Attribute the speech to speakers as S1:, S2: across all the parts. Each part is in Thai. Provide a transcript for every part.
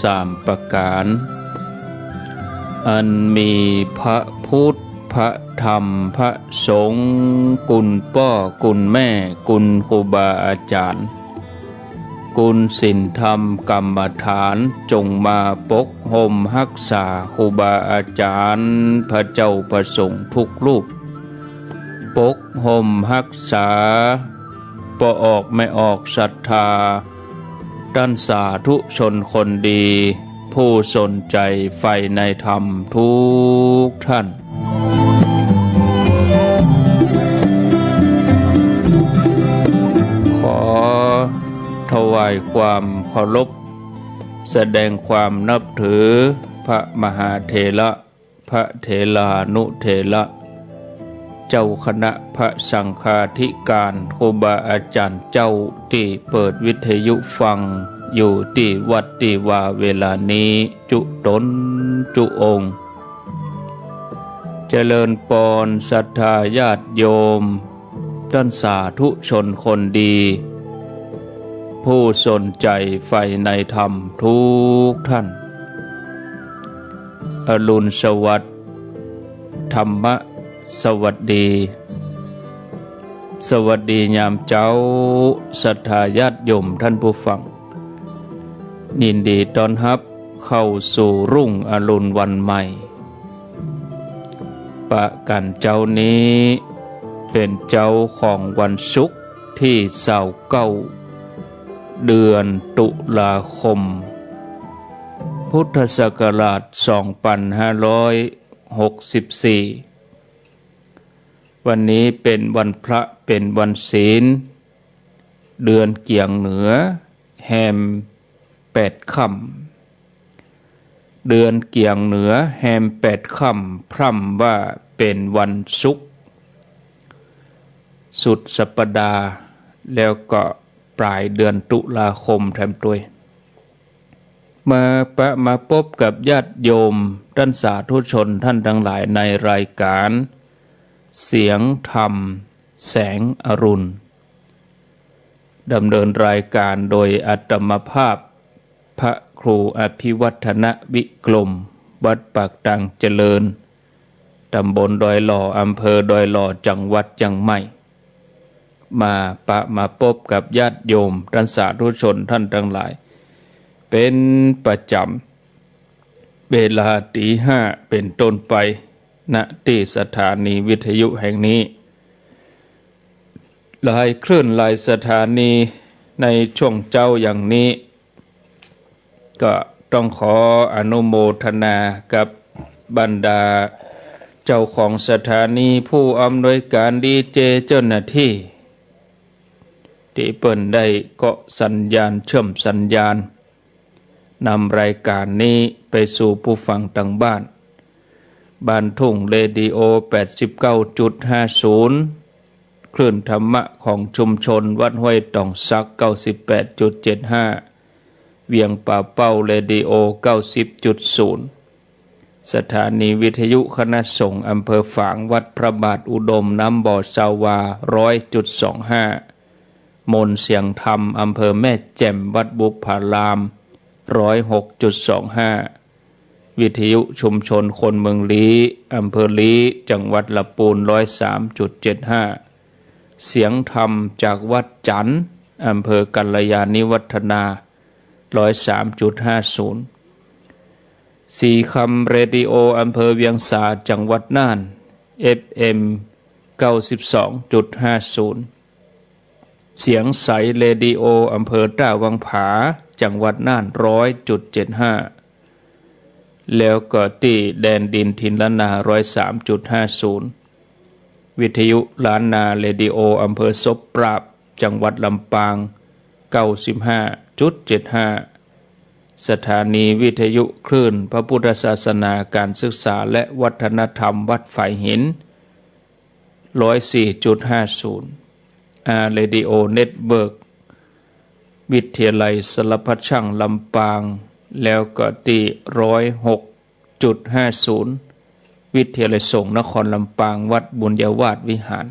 S1: 3ประการอันมีพระพุทธพระธรรมพระสงฆ์กุลพ่อกุลแม่กุลครูบาอาจารย์กุลศีลธรรมกรรมฐานจงมาปกห่มรักษาครูบาอาจารย์พระเจ้าประสงค์ทุกรูปปกห่มรักษาบ่ออกไม่ออกศรัทธาด้านสาธุชนคนดีผู้สนใจใฝ่ในธรรมทุกท่านขอถวายความเคารพแสดงความนับถือพระมหาเถระพระเถรานุเถระเจ้าคณะพระสังฆาธิการครูบาอาจารย์เจ้าที่เปิดวิทยุฟังอยู่ที่วัดที่ว่าเวลานี้จุตนจุองค์เจริญปอนศรัทธาญาติโยมท่านสาธุชนคนดีผู้สนใจใฝ่ในธรรมทุกท่านอรุณสวัสดิ์ธรรมะสวัสดีสวัสดียามเจ้าศรัทธาญาติโยมท่านผู้ฟังยินดีต้อนรับเข้าสู่รุ่งอรุณวันใหม่ประกันเจ้านี้เป็นเจ้าของวันศุกร์ที่29เดือนตุลาคมพุทธศักราช2564วันนี้เป็นวันพระเป็นวันศีลเดือนเกี่ยงเหนือแฮม8ค่ำเดือนเกี่ยงเหนือแฮม8ค่ำพร่ำว่าเป็นวันศุกร์สุดสัปดาห์แล้วก็ปลายเดือนตุลาคมแถมด้วยมาพบกับญาติโยมท่านสาธุชนท่านทั้งหลายในรายการเสียงธรรมแสงอรุณดำเนินรายการโดยอาตมภาพพระครูอภิวัฒนวิกรมวัดปากตังเจริญตำบลดอยหล่ออำเภอดอยหล่อจังหวัดเชียงใหม่มาพบกับญาติโยมท่านสาธุชนท่านทั้งหลายเป็นประจำเวลาตี 5เป็นต้นไปณที่สถานีวิทยุแห่งนี้หลายคลื่นหลายสถานีในช่วงเจ้าอย่างนี้ก็ต้องขออนุโมทนากับบรรดาเจ้าของสถานีผู้อำนวยการดีเจเจ้าหน้าที่ที่เปิ้นได้เกาะสัญญาณเชื่อมสัญญาณนำรายการนี้ไปสู่ผู้ฟังทางบ้านทุ่งเรดิโอ 89.50 คลื่นธรรมะของชุมชนวัดห้วยตองซัก 98.75 เวียงป่าเป้าเรดิโอ 90.0 สถานีวิทยุคณะสงฆ์อำเภอฝางวัดพระบาทอุดมน้ำบ่อสาวา 100.25 มนต์เสียงธรรมอำเภอแม่แจ่มวัดบุพาราม 106.25 วิทยุชุมชนคนเมืองลี้อำเภอลี้จังหวัดลำพูน 103.75 เสียงธรรมจากวัดจันทร์อำเภอกัลยาณิวัฒนา 103.50 สีคำเรดิโออำเภอเวียงสาจังหวัดน่าน FM 92.50 เสียงใสเรดิโออำเภอต้าวังผาจังหวัดน่าน 100.75 แล้วก็ที่แดนดินทินละนา 103.50 วิทยุล้านนาเรดิโออำเภอศพปราบจังหวัดลำปาง 95.75 สถานีวิทยุคลื่นพระพุทธศาสนาการศึกษาและวัฒนธรรมวัดฝ่ายหิน 104.50 เรดิโอเน็ตเวิร์กวิทยาลัยสารพัดช่างลำปางแล้วก็ที่ 106.50 วิทยาลัยสงฆ์นครลำปางวัดบุญยวาสวิหาร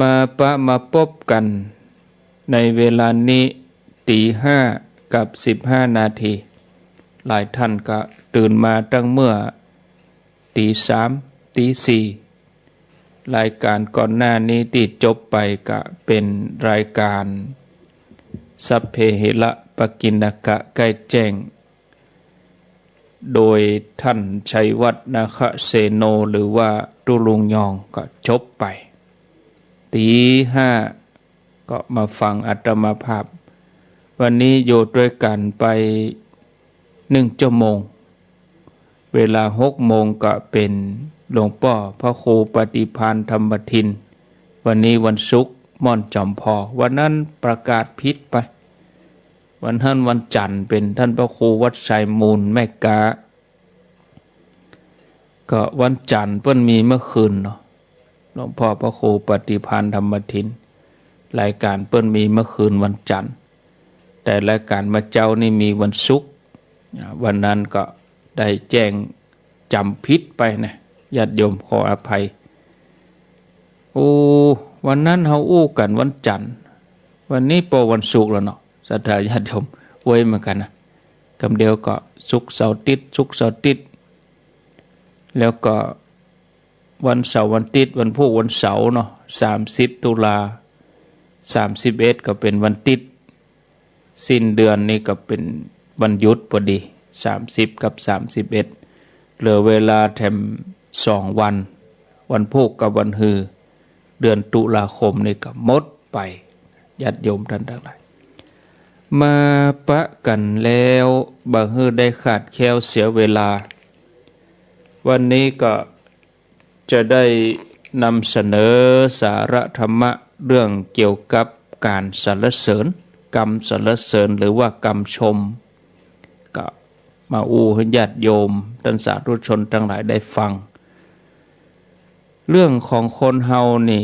S1: มาพบกันในเวลานี้ตี 5 กับ15 นาทีหลายท่านก็ตื่นมาตั้งเมื่อตี3ตี4รายการก่อนหน้านี้ที่จบไปก็เป็นรายการสัพเพเหระปกิณกะใกล้แจ้งโดยท่านชัยวัฒน์นาคเสโนหรือว่าตุลุงยองก็จบไปตี5ก็มาฟังอาตมาภาพวันนี้อยู่ด้วยกันไป1 ชั่วโมงเวลา6 โมงก็เป็นหลวงพ่อพระครูปฏิภาณธรรมทินวันนี้วันศุกร์ม่อนจอมพอวันนั้นประกาศผิดไปวันนั้นวันจันทร์เป็นท่านพระครูวัดไซมูลแม่กาก็วันจันทร์เพิ่นมีเมื่อคืนเนาะหลวงพ่อพระครูปฏิภาณธรรมทินรายการเพิ่นมีเมื่อคืนวันจันทร์แต่รายการมาเจ้านี่มีวันศุกร์วันนั้นก็ได้แจ้งจำผิดไปนะญาติโยมขออภัยวันนั้นเฮาอู้กันวันจันทร์วันนี้พอวันศุกร์แล้วเนาะศรัทธาญาติโยมไว้เหมือนกันนะคำเดียวก็ศุกร์เสาร์อาทิตย์ศุกร์เสาร์อาทิตย์แล้วก็วันเสาร์วันอาทิตย์วันพุธวันเสาร์เนาะ30 ตุลา31ก็เป็นวันอาทิตย์สิ้นเดือนนี้ก็เป็นวันหยุดพอดี30กับ31เหลือเวลาแถม2 วันวันพุธกับวันฮือเดือนตุลาคมนี่ก็หมดไปญาติโยมท่านทั้งหลายมาปะกันแล้วบ่ฮือได้ขาดแคลวเสียเวลาวันนี้ก็จะได้นำเสนอสาระธรรมะเรื่องเกี่ยวกับการสรรเสริญกรรมสรรเสริญหรือว่ากรรมชมก็มาให้ญาติโยมท่านสาธุชนทั้งหลายได้ฟังเรื่องของคนเฮานี่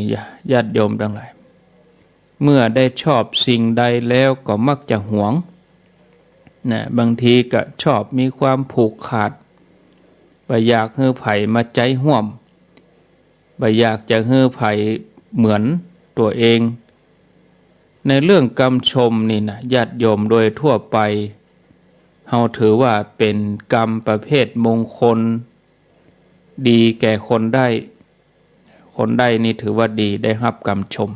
S1: ญาติโยมทั้งหลายเมื่อได้ชอบสิ่งใดแล้วก็มักจะหวงนะบางทีก็ชอบมีความผูกขาดบ่อยากให้ไผมาใจห่วมบ่อยากจะให้ไผเหมือนตัวเองในเรื่องกรรมชมนี่นะญาติโยมโดยทั่วไปเฮาถือว่าเป็นกรรมประเภทมงคลดีแก่คนได้นี่ถือว่าดีได้รับกรรมชม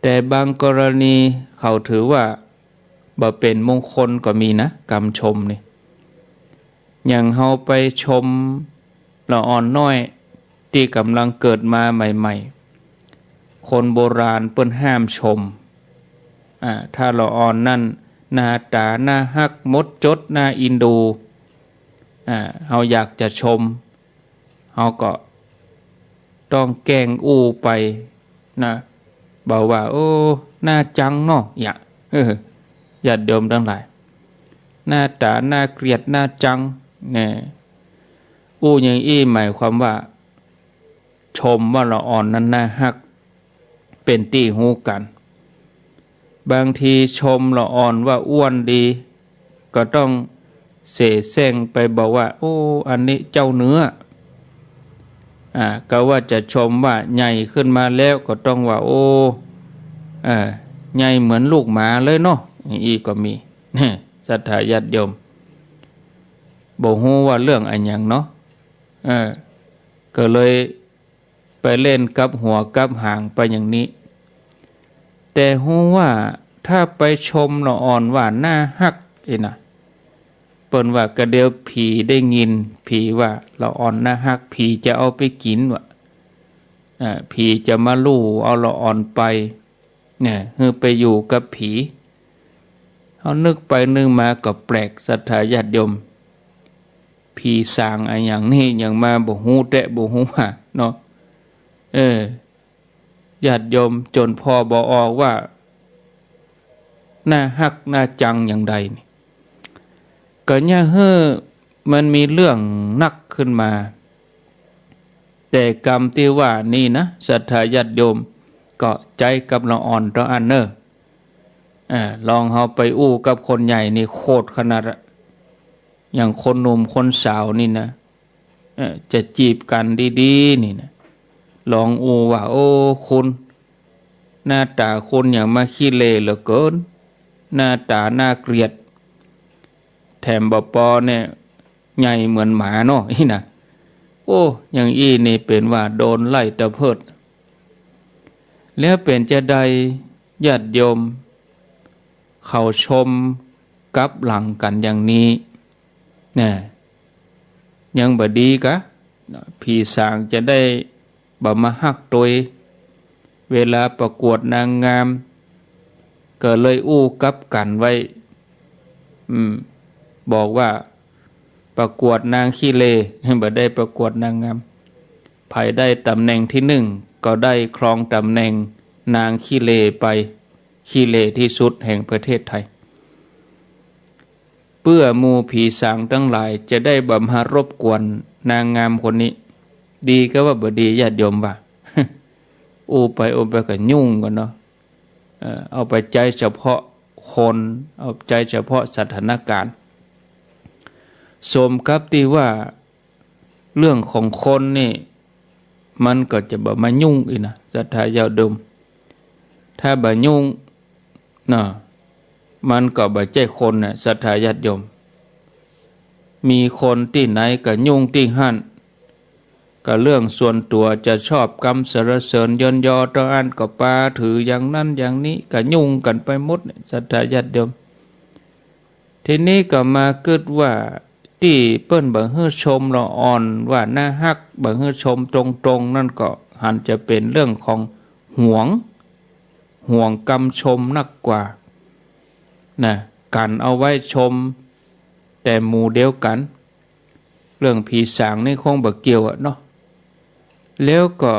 S1: แต่บางกรณีเขาถือว่าบ่เป็นมงคลก็มีนะกรรมชมนี่อย่างเฮาไปชมละอ่อนน้อยที่กำลังเกิดมาใหม่ๆคนโบราณเปิ้นห้ามชมถ้าละอ่อนนั่นหน้าตาหน้าฮักมดจดหน้าอินดูเฮาอยากจะชมเฮาก็ต้องแกล้งไปนะบอกว่าโอ้หน้าจังเนาะญาติโยมทั้งหลายหน้าตาหน้าเกลียดหน้าจังเนี่ยอย่างหมายความว่าชมว่าละอ่อนนั้นน่าฮักเป็นที่ฮู้กันบางทีชมละอ่อนว่าอ้วนดีก็ต้องเสแสร้งไปบอกว่าอันนี้เจ้าเนื้อก็ว่าจะชมว่าใหญ่ขึ้นมาแล้วก็ต้องว่าใหญ่เหมือนลูกหมาเลยเนาะอีก็มีศรัทธาญาติโยมบ่ฮู้ว่าเรื่องอันหยังเนาะก็เลยไปเล่นกับหัวกับหางไปอย่างนี้แต่ฮู้ว่าถ้าไปชมละอ่อนว่าหน้าฮักนะเปิ้นว่ากระเดียวผีได้ยินผีว่าละอ่อนหน้าฮักผีจะเอาไปกินว่ะผีจะมาลู่เอาละอ่อนไปเนี่ยคือไปอยู่กับผีเฮานึกไปนึกมาก็แปลกศรัทธาญาติโยมผีสร้างอะไรอย่างนี้อย่างมาบ่ฮู้แตะบ่ฮู้ว่าเนาะญาติโยมจนพอบ่ออกว่าหน้าฮักหน้าจังอย่างใดนี่ก็เนี่ยมันมีเรื่องนักขึ้นมาแต่กรรมที่ว่านี่นะศรัทธาญาติโยมก็ใจกับละอ่อนต่ออันลองเฮาไปกับคนใหญ่นี่โคตรขนาดอย่างคนหนุ่มคนสาวนี่นะจะจีบกันดีๆนี่นะลองว่าคุณหน้าตาคุณอย่างมาขี้เละเหลือเกิน หน้าตาน่าเกลียดแถมบปอเนี่ยใหญ่เหมือนหมาเนาะอีนะโอ้อย่างอีนี่เป็นว่าโดนไล่ตะเพิดแล้วเป็นจะใดญาติโยมเขาชมกับหลังกันอย่างนี้เนี่ยยังบ่ดีกะพี่สางจะได้บ่มาฮักตัวเวลาประกวดนางงามก็เลยอู้กับกันไว้บอกว่าประกวดนางขี้เลบ่ได้ประกวดนางงามไผได้ตำแหน่งที่หนึ่งก็ได้ครองตำแหน่งนางขี้เลไปขี้เลที่สุดแห่งประเทศไทยเพื่อหมู่ผีสางทั้งหลายจะได้บ่มารบกวนนางงามคนนี้ดีก็ว่าบ่ดีญาติโยมว่า อู้ไปก็ยุ่งกันเนาะเอาไปใจเฉพาะคนเอาใจเฉพาะสถานการณ์สมกับที่ว่าเรื่องของคนนี่มันก็จะบ่มายุ่งอีกนะศรัทธาญาติโยมถ้าบ่ยุ่งนะมันก็บ่ใจคนน่ะศรัทธาญาติโยมมีคนที่ไหนก็ยุ่งที่หั่นก็เรื่องส่วนตัวจะชอบกำสรรเสริญยนยอต่ออันก็ปาถืออย่างนั้นอย่างนี้ก็ยุ่งกันไปหมดศรัทธาญาติโยมทีนี้ก็มาเกิดว่าที่เปิ้นบ่ฮื้อชมละอ่อนว่าน่าฮักบ่ฮื้อชมตรงๆนั่นก็หันจะเป็นเรื่องของห่วงกรรมชมนักกว่านะกันเอาไว้ชมแต่หมู่เดียวกันเรื่องผีสางนี่คงบ่เกี่ยวเนาะแล้วก็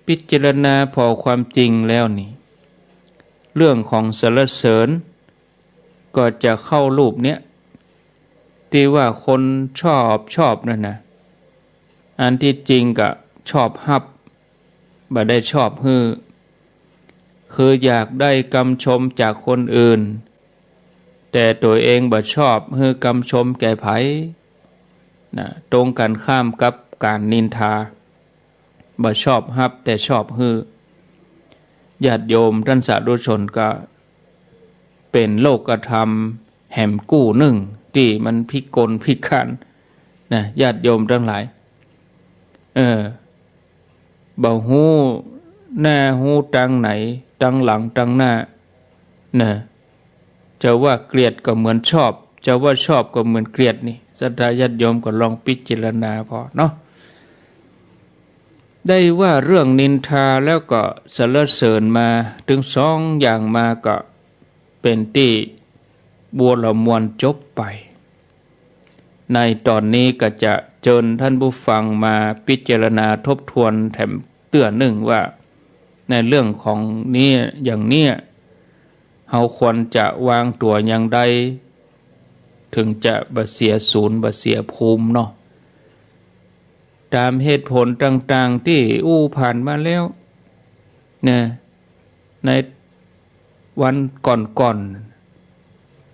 S1: พิจารณาพอความจริงแล้วนี่เรื่องของสรรเสริญก็จะเข้ารูปเนี้ยที่ว่าคนชอบนั่นนะอันที่จริงก็ชอบฮับบ่ได้ชอบฮื้อคืออยากได้คำชมจากคนอื่นแต่ตัวเองบ่ชอบฮื้อคำชมแก่ไผนะตรงกันข้ามกับการนินทาบ่ชอบฮับแต่ชอบฮื้อญาติโยมท่านสาธุชนก็เป็นโลกธรรมแห่มกู้หนึ่งที่มันพิกลพิการนะญาติโยมทั้งหลายบ่ฮู้หน้าฮู้ตังไหนตังหลังตังหน้านะจะว่าเกลียดก็เหมือนชอบจะว่าชอบก็เหมือนเกลียดนี่ศรัทธาญาติโยมก็ลองพิจารณาพอเนาะได้ว่าเรื่องนินทาแล้วก็สรรเสริญมาถึงสองอย่างมาก็เป็นที่บัวละมวลจบไปในตอนนี้ก็จะเชิญท่านผู้ฟังมาพิจารณาทบทวนแถมเตือนหนึ่งว่าในเรื่องของนี้อย่างนี้เราควรจะวางตัวอย่างใดถึงจะบ่เสียศูนย์บ่เสียภูมิเนาะตามเหตุผลต่างๆที่ผ่านมาแล้วเนี่ยในวันก่อน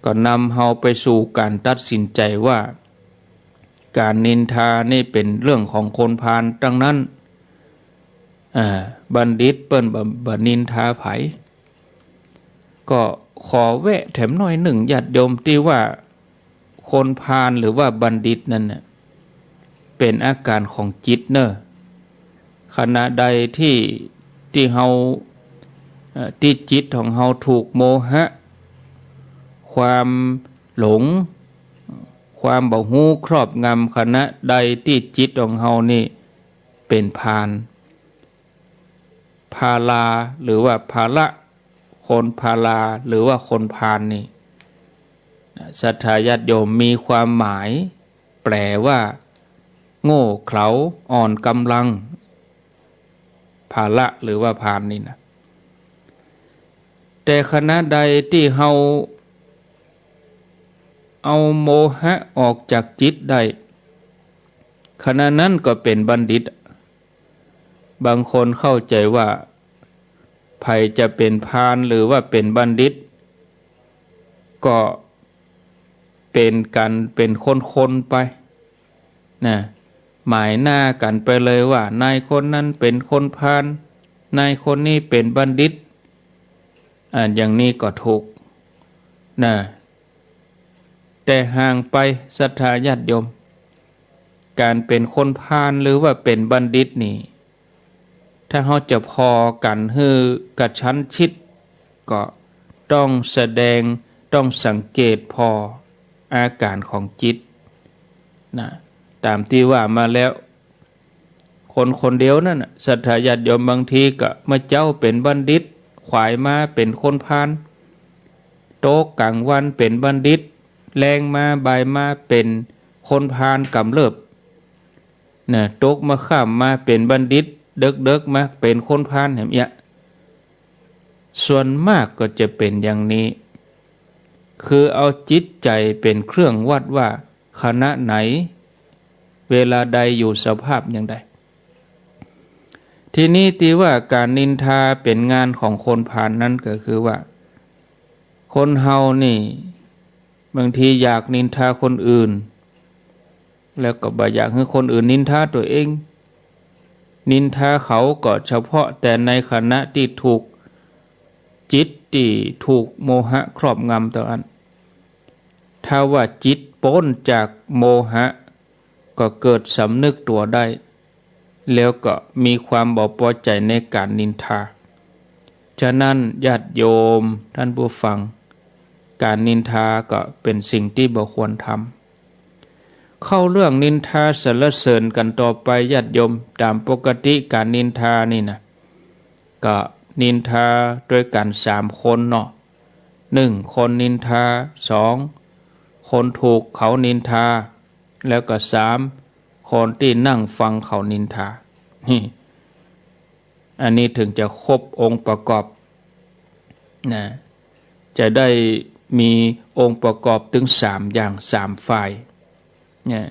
S1: ก็นำเฮาไปสู่การตัดสินใจว่าการนินทานี่เป็นเรื่องของคนพาลดังนั้นบัณฑิตเปิ้นบ่นินทาไผก็ขอแวะแถมหน่อยหนึ่งญาติโยมที่ว่าคนพาลหรือว่าบัณฑิตนั่นน่ะเป็นอาการของจิตเนอะขณะใดที่เฮาที่จิตของเฮาถูกโมหะความหลงความบ่ฮู้ครอบงำขณะใดที่จิตของเฮานี่เป็นพาลพาลาหรือว่าภาละคนพาลาหรือว่าคนพาลนี่ศรัทธาญาติโยมมีความหมายแปลว่าโง่เขลาอ่อนกำลังภาละหรือว่าพาลนี่นะแต่ขณะใดที่เฮาเอาโมหะออกจากจิตได้ขณะนั้นก็เป็นบัณฑิตบางคนเข้าใจว่าไผจะเป็นพาลหรือว่าเป็นบัณฑิตก็เป็นกันเป็นคนไปนะหมายหน้ากันไปเลยว่านายคนนั้นเป็นคนพาลนายคนนี้เป็นบัณฑิตอย่างนี้ก็ถูก นะแต่ห่างไปศรัทธาญาติโยมการเป็นคนพาลหรือว่าเป็นบัณฑิตนี่ถ้าเขาจะพอกันฮือกระชั้นชิดก็ต้องแสดงต้องสังเกตพออาการของจิตนะตามที่ว่ามาแล้วคนคนเดียวนั่นศรัทธาญาติโยมบางทีก็มาเจ้าเป็นบัณฑิตขวายมาเป็นคนพาลโต๊ะกลางวันเป็นบัณฑิตแรงมาบ่ายมาเป็นคนพาลกำเริบนะโต๊ะมาข้ามมาเป็นบัณฑิตเด็กๆมาเป็นคนพาลอย่างเงี้ยส่วนมากก็จะเป็นอย่างนี้คือเอาจิตใจเป็นเครื่องวัดว่าขณะไหนเวลาใดอยู่สภาพอย่างใดทีนี้ที่ว่าการนินทาเป็นงานของคนพาลนั้นก็คือว่าคนเฮานี่บางทีอยากนินทาคนอื่นแล้วก็บ่อยากให้คนอื่นนินทาตัวเองนินทาเขาก็เฉพาะแต่ในขณะที่ถูกจิตที่ถูกโมหะครอบงำต่ออันถ้าว่าจิตพ้นจากโมหะก็เกิดสำนึกตัวได้แล้วก็มีความบ่พอใจในการนินทาฉะนั้นญาติโยมท่านผู้ฟังการนินทาก็เป็นสิ่งที่บ่ควรทำเข้าเรื่องนินทาสรรเสริญกันต่อไปญาติโยมตามปกติการนินทานี่นะก็นินทาด้วยกัน3 คนเนาะ1คนนินทา2คนถูกเขานินทาแล้วก็3คนที่นั่งฟังเขานินทาอันนี้ถึงจะครบองค์ประกอบนะจะได้มีองค์ประกอบถึง3อย่าง3ฝ่ายเนี่ย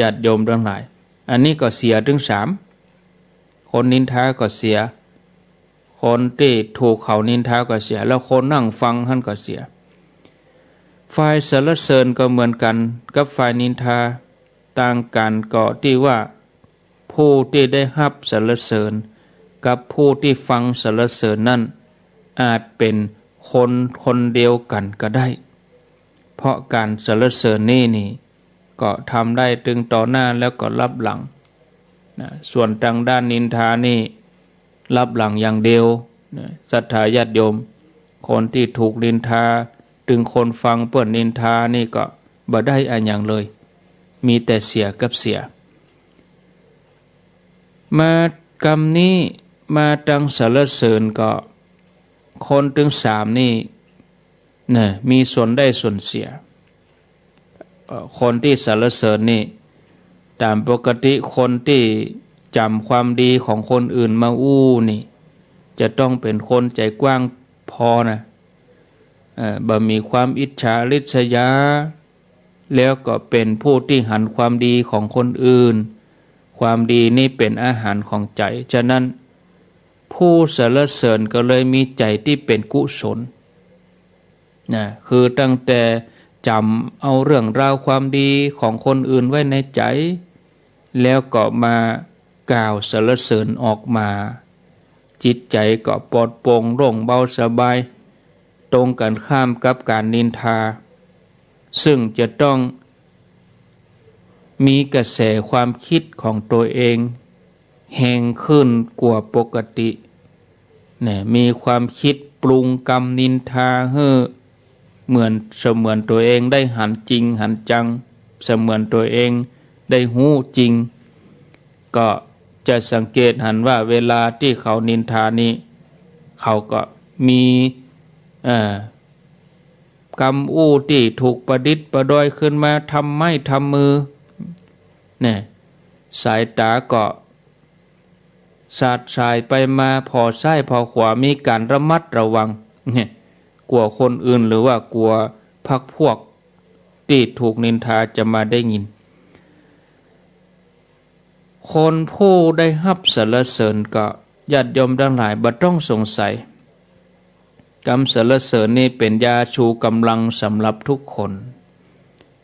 S1: ญาติโยมทั้งหลายอันนี้ก็เสียถึง3คนนินทาก็เสียคนที่ถูกเขานินทาก็เสียแล้วคนนั่งฟังท่านก็เสียฝ่ายสรรเสริญก็เหมือนกันกับฝ่ายนินทาต่างกันก็ที่ว่าผู้ที่ได้รับสรรเสริญกับผู้ที่ฟังสรรเสริญนั้นอาจเป็นคนเดียวกันก็ได้เพราะการสรรเสริญนี่ก็ทำได้ถึงต่อหน้าแล้วก็รับหลังนะส่วนทางด้านนินทานี่รับหลังอย่างเดียวนะศรัทธาญาติโยมคนที่ถูกนินทาถึงคนฟังเปิ้นนินทานี่ก็บ่ได้อันอย่างเลยมีแต่เสียกับเสียมากรรมนี้มาดังสรรเสริญก็คนถึง3นี่นะมีส่วนได้ส่วนเสียคนที่สรรเสริญนี่ตามปกติคนที่จำความดีของคนอื่นมานี่จะต้องเป็นคนใจกว้างพอนะบ่มีความอิจฉาริษยาแล้วก็เป็นผู้ที่หันความดีของคนอื่นความดีนี่เป็นอาหารของใจฉะนั้นผู้สรรเสริญก็เลยมีใจที่เป็นกุศลนะคือตั้งแต่จำเอาเรื่องราวความดีของคนอื่นไว้ในใจแล้วก็มากล่าวสรรเสริญออกมาจิตใจก็ปลอดโปร่งโล่งเบาสบายตรงกันข้ามกับการนินทาซึ่งจะต้องมีกระแสความคิดของตัวเองแห่งขึ้นกว่าปกติเนี่ยมีความคิดปรุงกรรมนินทาเหมือนตัวเองได้หันจริงหันจังเสมือนตัวเองได้หู้จริงก็จะสังเกตหันว่าเวลาที่เขานินทานี้เขาก็มีกรรมที่ถูกประดิษฐ์ประดอยขึ้นมาทำไม้ทำมือเนี่ยสายตาก็สาดสายไปมาพอซ้ายพอขวามีการระมัดระวังเนี่ยกลัวคนอื่นหรือว่ากลัวพรรคพวกที่ถูกนินทาจะมาได้ยินคนผู้ได้รับสรรเสริญก็ญาติโยมทั้งหลายบ่ต้องสงสัยกรรมสรรเสริญนี่เป็นยาชูกำลังสำหรับทุกคน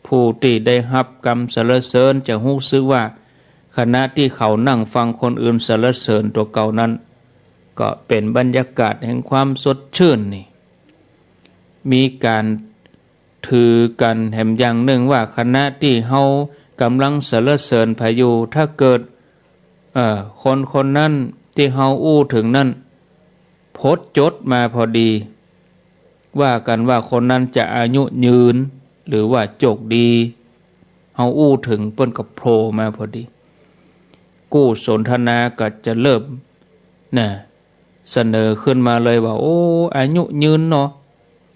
S1: ผู้ที่ได้รับกรรมสรรเสริญจะรู้สึกว่าขณะที่เขานั่งฟังคนอื่นสรรเสริญตัวเก่านั้นก็เป็นบรรยากาศแห่งความสดชื่นนี่มีการ ถือกันแห่มอย่างหนึ่งว่าคณะที่เฮากำลังสรรเสริญพายุถ้าเกิดคนนั้นที่เฮาอู้ถึงนั้นพดจดมาพอดีว่ากันว่าคนนั้นจะอายุยืนหรือว่าโจกดีเฮาอู้ถึงเปิ้นกับโผล่มาพอดีกู้สนทนาก็จะเริ่มเสนอขึ้นมาเลยว่าโอ้อายุยืนเนาะ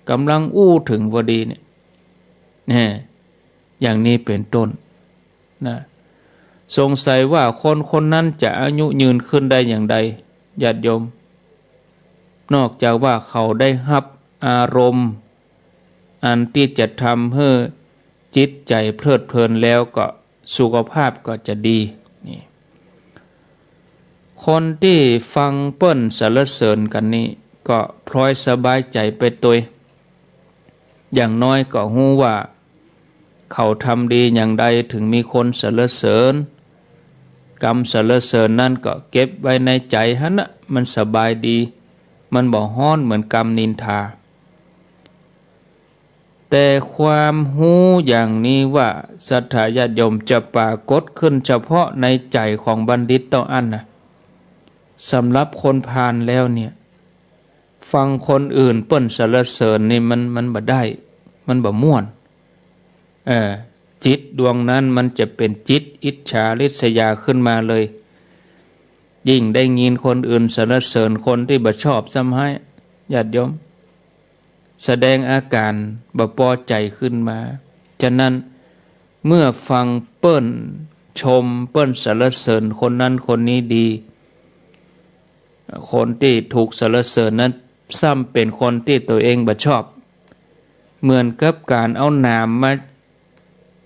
S1: กำลังอู้ถึงพอดีเนี่ยอย่างนี้เป็นต้นสงสัยว่าคนนั้นจะอายุยืนขึ้นได้อย่างใดญาติโยมนอกจากว่าเขาได้รับอารมณ์อันที่จะทำให้จิตใจเพลิดเพลินแล้วก็สุขภาพก็จะดีนี่คนที่ฟังเปิ้นสรรเสริญกันนี้ก็พลอยสบายใจไปตัวอย่างน้อยก็รู้ว่าเขาทำดีอย่างใดถึงมีคนสรรเสริญกรรมสรรเสริญนั่นก็เก็บไว้ในใจฮะนะมันสบายดีมันบ่ฮ้อนเหมือนกรรมนินทาแต่ความรู้อย่างนี้ว่าศรัทธาญาติโยมจะปรากฏขึ้นเฉพาะในใจของบัณฑิตเท่านั้นนะสำหรับคนพาลแล้วเนี่ยฟังคนอื่นเปิ้นสรรเสริญนี่มันบ่ได้มันบ่ม่วนจิตดวงนั้นมันจะเป็นจิตอิจฉาริษยาขึ้นมาเลยยิ่งได้ยินคนอื่นสรรเสริญคนที่บ่ชอบซ้ำให้ญาติโยมแสดงอาการบ่พอใจขึ้นมาฉะนั้นเมื่อฟังเปิ้นชมเปิ้นสรรเสริญคนนั้นคนนี้ดีคนที่ถูกสรรเสริญนั้นซ้ำเป็นคนที่ตัวเองบ่ชอบเหมือนกับการเอาน้ำมา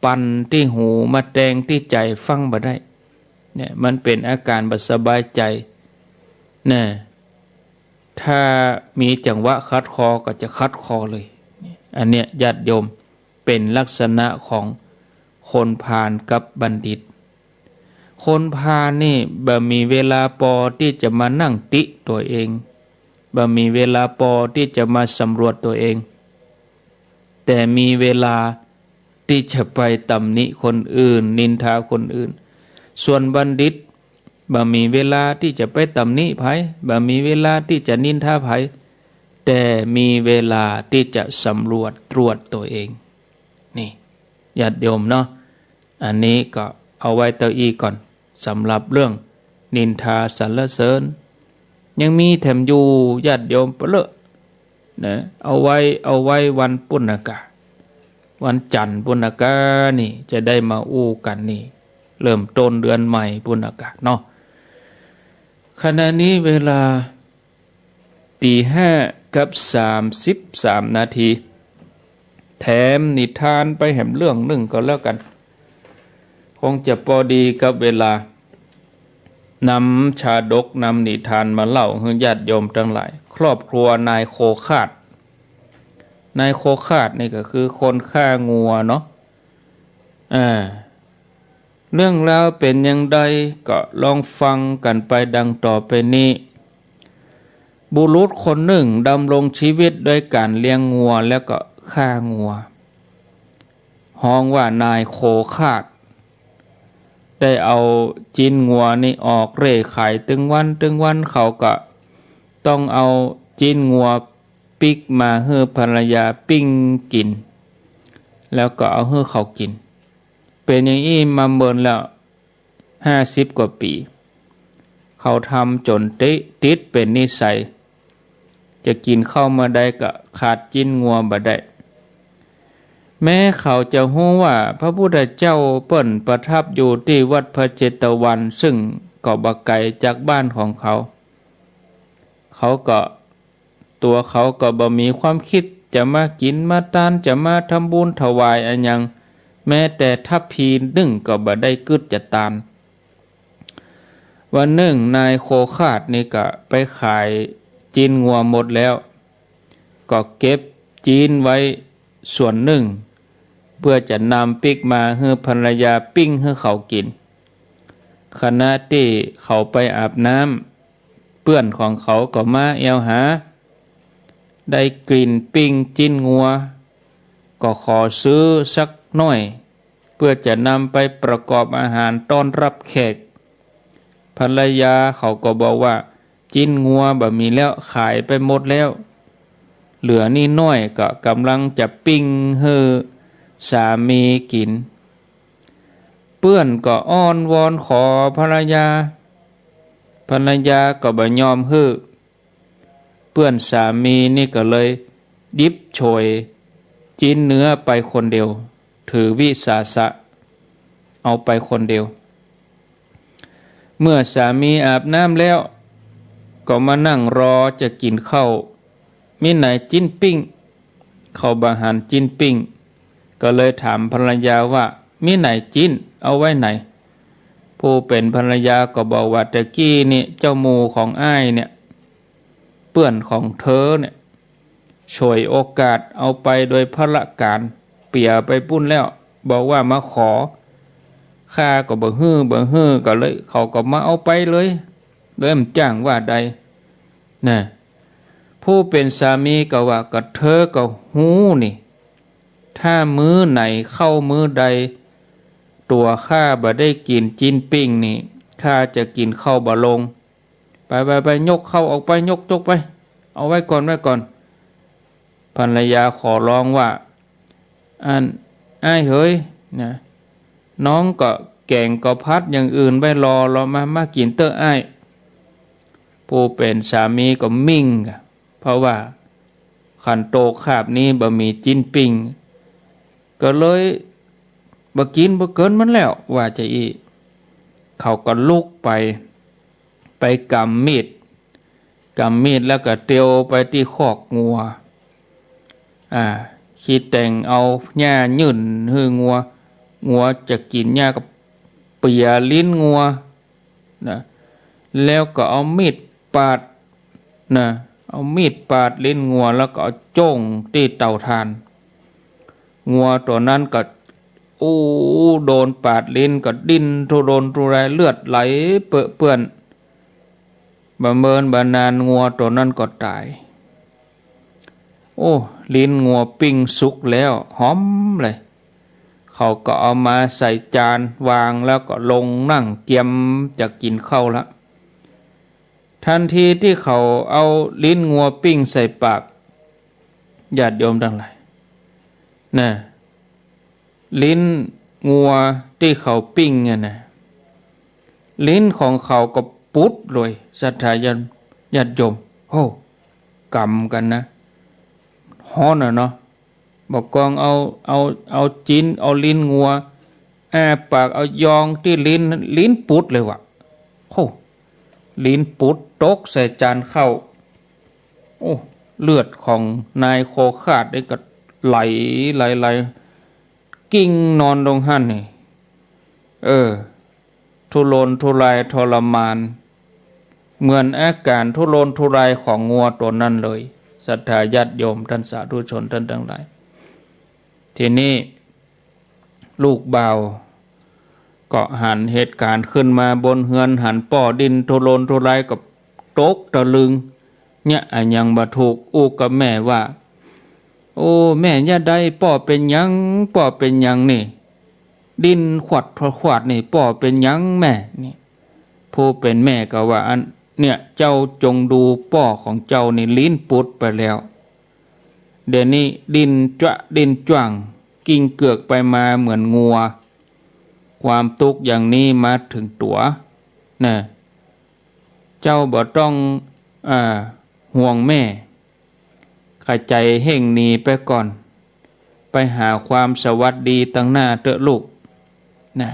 S1: ปั่นที่หูมาแตงที่ใจฟังบ่ได้เนี่ยมันเป็นอาการบ่สบายใจถ้ามีจังหวะคัดคอก็จะคัดคอเลยอันเนี้ยญาติโยมเป็นลักษณะของคนพาลกับบัณฑิตคนพาลนี่บ่มีเวลาพอที่จะมานั่งติตัวเองบ่มีเวลาพอที่จะมาสำรวจตัวเองแต่มีเวลาที่จะไปตำหนิคนอื่นนินทาคนอื่นส่วนบัณฑิตบ่มีเวลาที่จะไปตำหนิไผบ่มีเวลาที่จะนินทาไผแต่มีเวลาที่จะสำรวจตรวจตัวเองนี่ญาติโยมเนาะอันนี้ก็เอาไว้เต้าอี้ก่อนสำหรับเรื่องนินทาสรรเสริญยังมีแถมอยู่ญาติโยมเปลอะเอาไว้วันปุณกะวันจันทร์ปุณกะนี่จะได้มาอู้กันนี่เริ่มต้นเดือนใหม่ปุณกะเนาะขณะนี้เวลา 5:33 นาทีแถมนิทานไปแหมเรื่องหนึ่งก็แล้วกันคงจะพอดีกับเวลานำชาดกนำนิทานมาเล่าให้ญาติโยมทั้งหลายครอบครัวนายโคคาดนายโคคาดนี่ก็คือคนฆ่างัวเนาะเรื่องราวเป็นอย่างใดก็ลองฟังกันไปดังต่อไปนี้บุรุษคนหนึ่งดำรงชีวิตโดยการเลี้ยงงัวแล้วก็ฆ่างัวฮ้องว่านายโคคาดได้เอาจิ้นงัวนี่ออกเร่ขายตึงวันเขาก็ต้องเอาจิ้นงัวปิกมาให้ภรรยาปิ้งกินแล้วก็เอาให้เขากินเป็นอย่างนี้มาเมินแล้ว50 กว่าปีเขาทำจนติดเป็นนิสัยจะกินข้าวมาได้ก็ขาดจิ้นงัวบ่ได้แม้เขาจะรู้ว่าพระพุทธเจ้าเปิ้นประทับอยู่ที่วัดพระเจตวันซึ่งก็บ่ไกลจากบ้านของเขาก็บ่มีความคิดจะมากินมาทานจะมาทำบุญถวายอันยังแม้แต่ทัพพีนึ่งก็บ่ได้กึดจะตานวันหนึ่งนายโคคาดนี่ก็ไปขายจีนงัวหมดแล้วก็เก็บจีนไว้ส่วนหนึ่งเพื่อจะนำปิกมาให้ภรรยาปิ้งให้เขากินขณะที่เขาไปอาบน้ำเพื่อนของเขาก็มาแอวหาได้กลิ่นปิ้งจีนงัว ก็ขอซื้อสักหน่อยเพื่อจะนำไปประกอบอาหารต้อนรับแขกภรรยาเขาก็บอกว่าจิ้นงัวบ่มีแล้วขายไปหมดแล้วเหลือนี่น้อยก็กำลังจะปิ้งให้สามีกินเปื้อนก็อ้อนวอนขอภรรยาก็บ่ยอมให้เปื้อนสามีนี่ก็เลยดิบโชยจิ้นเนื้อไปคนเดียวถือวิสาสะเอาไปคนเดียวเมื่อสามีอาบน้ำแล้วก็มานั่งรอจะกินข้าวมีไหนจิ้นปิ้งข้าวบาหารจิ้นปิ้งก็เลยถามภรรยาว่ามีไหนจิ้นเอาไว้ไหนผู้เป็นภรรยาก็บอกว่าตะกี้นี่เจ้าหมู่ของอ้ายเนี่ยเปื้อนของเธอเนี่ยฉวยโอกาสเอาไปโดยพละการเปียไปปุ้นแล้วบอกว่ามาขอข้าก็บ่ฮื้อก็เลยเขาก็มาเอาไปเลยเริ่มจ้างว่าใดนะผู้เป็นสามีก็ว่าก็เธอก็หูนี่ถ้ามื้อไหนเข้ามื้อใดตัวข้าบ่ได้กินจิ้นปิ้งนี่ข้าจะกินข้าวบ่ลงไปยกเข้าออกไปยกไปเอาไว้ก่อนภรรยาขอร้องว่าอ้ายเฮ้ยนะน้องก็แกงก็พัดอย่างอื่นไว้รอมากินเต้ออ้ายผู้เป็นสามีก็มิ่งเพราะว่าขันโตคาบนี้บ่มีจิ้นปิ้งก็เลยบ่กินบ่เกินมันแล้วว่าจะอีเขาก็ลุกไปกำมีดแล้วก็เตียวไปที่คอกงัวคิดแต่งเอาหญ้ายื่นให้งัวจะกินหญ้าก็เปียลิ้นงัวนะแล้วก็เอามีดปาดนะเอามีดปาดลิ้นงัวแล้วก็เอาจ้งที่เตาถ่านงัวตัวนั้นก็โดนปาดลิ้นก็ดิ้นทุรนทุรายเลือดไหลเปื้อนบ่เมินบ่นานงัวตัวนั้นก็ตายลิ้นงัวปิ้งสุกแล้วหอมเลยเขาก็เอามาใส่จานวางแล้วก็ลงนั่งเกียมจะกินข้าวละทันทีที่เขาเอาลิ้นงัวปิ้งใส่ปากญาติโยมทั้งหลายนะลิ้นงัวที่เขาปิ้งเนี่ยนะลิ้นของเขาก็ปุดเลยศรัทธาญาติโยมกำกันนะฮ้อนเนาะบอกกองเอาจิ้นเอาลิ้นงัวปากเอายองที่ลิ้นปุดเลยวะลิ้นปุดตกใส่จานข้าวเลือดของนายโคขาดได้ก็ไหลกิ้งนอนลงหั่นนี่ทุรนทุรายทรมานเหมือนอาการทุรนทุรายของงัวตัวนั้นเลยศรัทธาญาติโยมท่านสาธุชนท่านทั้งหลายทีนี้ลูกบ่าวก็หันเหตุการณ์ขึ้นมาบนเฮือนหันป่อดินทุรนทุรายกับตกตะลึงเนี่ยยังบ่ถูกกับแม่ว่าแม่ย่าได้ป่อเป็นหยังนี่ดินขวัดนี่ป่อเป็นหยังแม่นี่ผู้เป็นแม่ก็ว่าเนี่ยเจ้าจงดูป่อของเจ้านี่ลิ้นปุดไปแล้วเดี๋ยวนี้ดินจ้วงกิ้งเกือกไปมาเหมือนงัวความทุกข์อย่างนี้มาถึงตัวนะเจ้าบ่ต้องห่วงแม่ขใจเห่งหนีไปก่อนไปหาความสวัสดีตั้งหน้าเตอะลูกนะ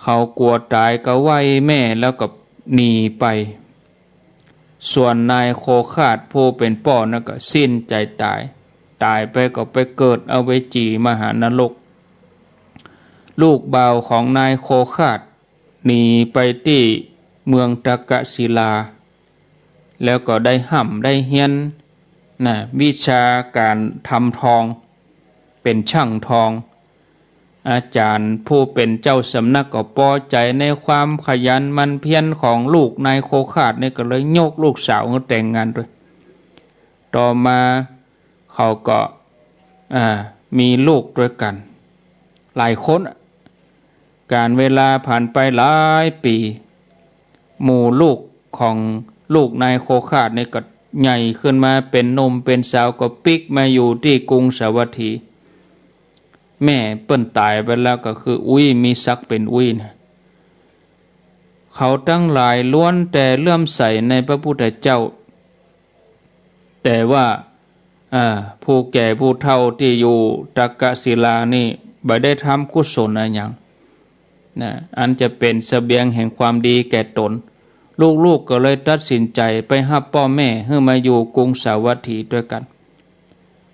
S1: เขากลัวตายก็ไหว้แม่แล้วก็หนีไปส่วนนายโคขาดผู้เป็นป่อนั่นก็สิ้นใจตายไปก็ไปเกิดเอาไว้จีมหานรกลูกบ่าวของนายโคขาดหนีไปที่เมืองตะกะศิลาแล้วก็ได้ได้เฮียนวิชาการทำทองเป็นช่างทองอาจารย์ผู้เป็นเจ้าสำนักก็พอใจในความขยันมันเพียรของลูกนายโคขาดนี่ก็เลยยกลูกสาวแต่งงานด้วยต่อมาเขาก็ มีลูกด้วยกันหลายคนการเวลาผ่านไปหลายปีหมู่ลูกของลูกนายโคขาดนี่ก็ใหญ่ขึ้นมาเป็นหนุ่มเป็นสาวก็ปิกมาอยู่ที่กรุงสาวัตถีแม่เปิ้นตายไปแล้วก็คืออุ้ยมีศักดิ์เป็นอุ้ยนะเขาทั้งหลายล้วนแต่เลื่อมใสในพระพุทธเจ้าแต่ว่าผู้แก่ผู้เฒ่าที่อยู่ตักกศิลานี่บ่ได้ทำกุศลอะไรอย่างนะอันจะเป็นเสบียงแห่งความดีแก่ตนลูกๆก็เลยตัดสินใจไปหาพ่อแม่ให้มาอยู่กรุงสาวัตถีด้วยกัน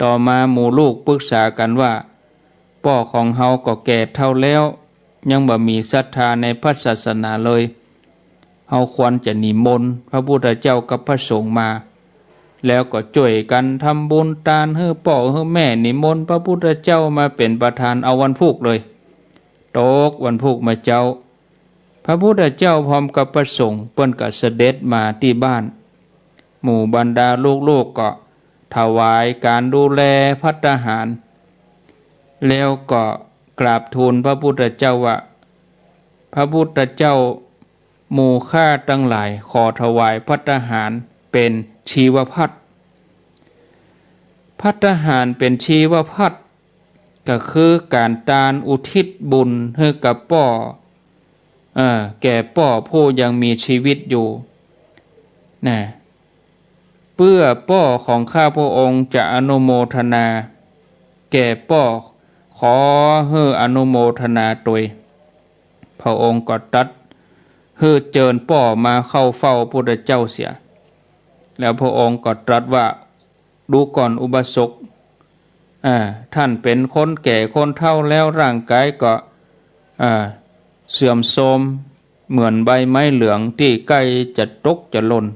S1: ต่อมาหมู่ลูกปรึกษากันว่าพ่อของเฮาก็แก่เฒ่าแล้วยังบ่มีศรัทธาในพระศาสนาเลยเฮาควรจะนิมนต์พระพุทธเจ้ากับพระสงฆ์มาแล้วก็ช่วยกันทำบุญทานให้พ่อให้แม่นิมนต์พระพุทธเจ้ามาเป็นประธานเอาวันพุกเลยตกวันพุกมาเจ้าพระพุทธเจ้าพร้อมกับพระสงฆ์เปิ้นก็เสด็จมาที่บ้านหมู่บรรดาลูกๆก็ถวายการดูแลภัตตาหารแล้วก็กราบทูลพระพุทธเจ้าว่าพระพุทธเจ้าหมู่ข้าทั้งหลายขอถวายภัตตาหารเป็นชีวพัตภัตตาหารเป็นชีวพัตก็คือการทานอุทิศบุญให้กับพ่อแก่พ่อผู้ยังมีชีวิตอยู่นะเพื่อพ่อของข้าพระองค์จะอนุโมทนาแก่พ่อขอให้อนุโมทนาโดยพระองค์ก็ตรัสให้เจิญพ่อมาเข้าเฝ้าพระพุทธเจ้าเสียแล้วพระองค์ก็ตรัสว่าดูก่อนอุบาสกท่านเป็นคนแก่คนเฒ่าแล้วร่างกายก็เสื่อมโทรมเหมือนใบไม้เหลืองที่ใกล้จะตกจะหล่น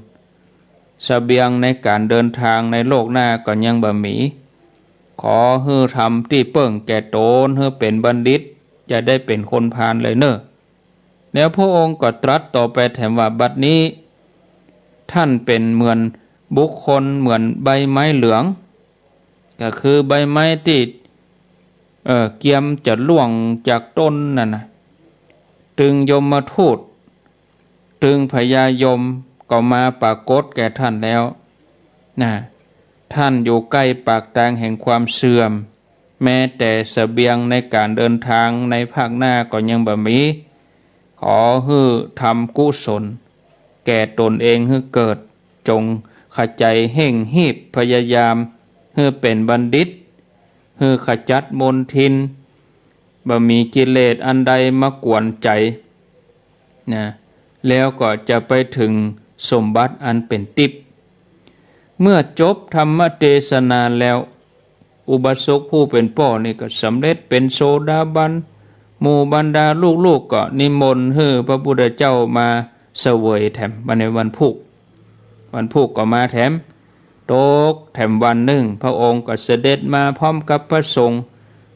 S1: เสบียงในการเดินทางในโลกหน้าก็ยังบ่มีขอให้ทำที่เปิ้งแก่ตนให้เป็นบัณฑิตอย่าได้เป็นคนพาลเลยเนอะแล้วพระองค์ก็ตรัสต่อไปแถมว่าบัดนี้ท่านเป็นเหมือนบุคคลเหมือนใบไม้เหลืองก็คือใบไม้ที่เกียมจะล่วงจากต้นนั่นนะตึงยมทูตตึงพญายมก็มาปรากฏแก่ท่านแล้วนะท่านอยู่ใกล้ปากทางแห่งความเสื่อมแม้แต่เสบียงในการเดินทางในภาคหน้าก็ยังบ่มีขอให้ทำกุศลแก่ตนเองให้เกิดจงขจัยเห่งหีบพยายามให้เป็นบัณฑิตให้ขจัดมลทินบ่มีกิเลสอันใดมากวนใจนะแล้วก็จะไปถึงสมบัติอันเป็นทิพย์เมื่อจบธรรมเทศนาแล้วอุบาสกผู้เป็นพ่อนี่ก็สำเร็จเป็นโสดาบันหมู่บรรดาลูกๆก็นิมนต์ให้พระพุทธเจ้ามาเสวยแถมในวันพุกก็มาแถมตกแถมวันหนึ่งพระองค์ก็เสด็จมาพร้อมกับพระสงฆ์